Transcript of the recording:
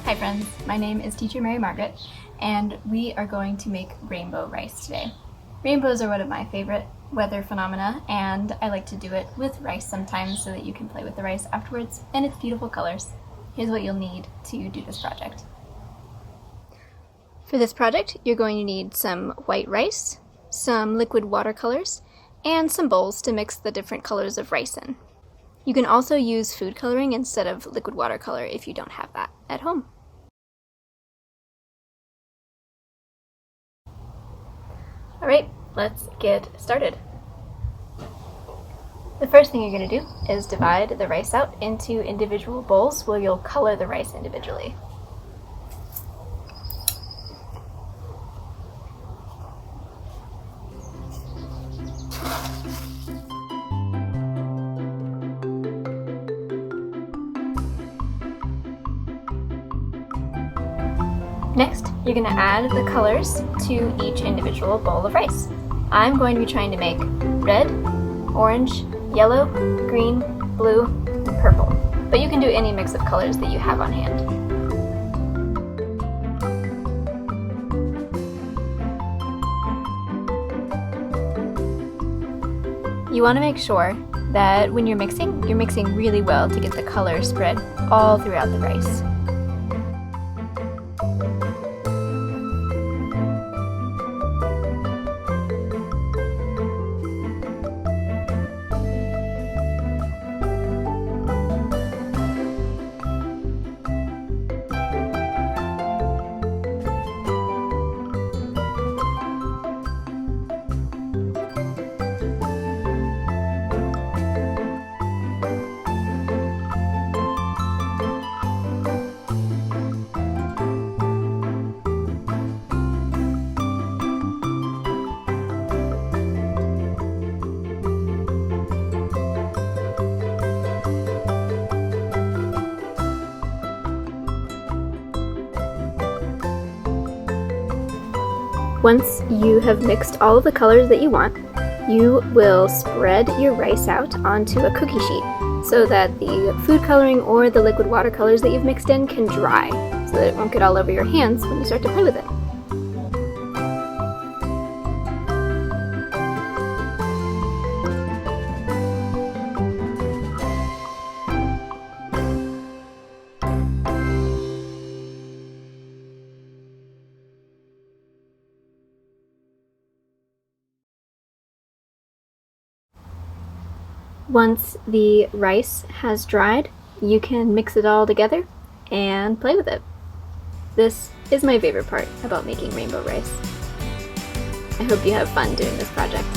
Hi friends, my name is Teacher Mary Margaret, and we are going to make rainbow rice today. Rainbows are one of my favorite weather phenomena, and I like to do it with rice sometimes so that you can play with the rice afterwards, and it's beautiful colors. Here's what you'll need to do this project. For this project, you're going to need some white rice, some liquid watercolors, and some bowls to mix the different colors of rice in. You can also use food coloring instead of liquid watercolor if you don't have that at home. Alright, let's get started. The first thing you're going to do is divide the rice out into individual bowls where you'll color the rice individually. Next, you're going to add the colors to each individual bowl of rice. I'm going to be trying to make red, orange, yellow, green, blue, and purple. But you can do any mix of colors that you have on hand. You want to make sure that when you're mixing really well to get the color spread all throughout the rice. Once you have mixed all of the colors that you want, you will spread your rice out onto a cookie sheet so that the food coloring or the liquid watercolors that you've mixed in can dry so that it won't get all over your hands when you start to play with it. Once the rice has dried, you can mix it all together and play with it. This is my favorite part about making rainbow rice. I hope you have fun doing this project.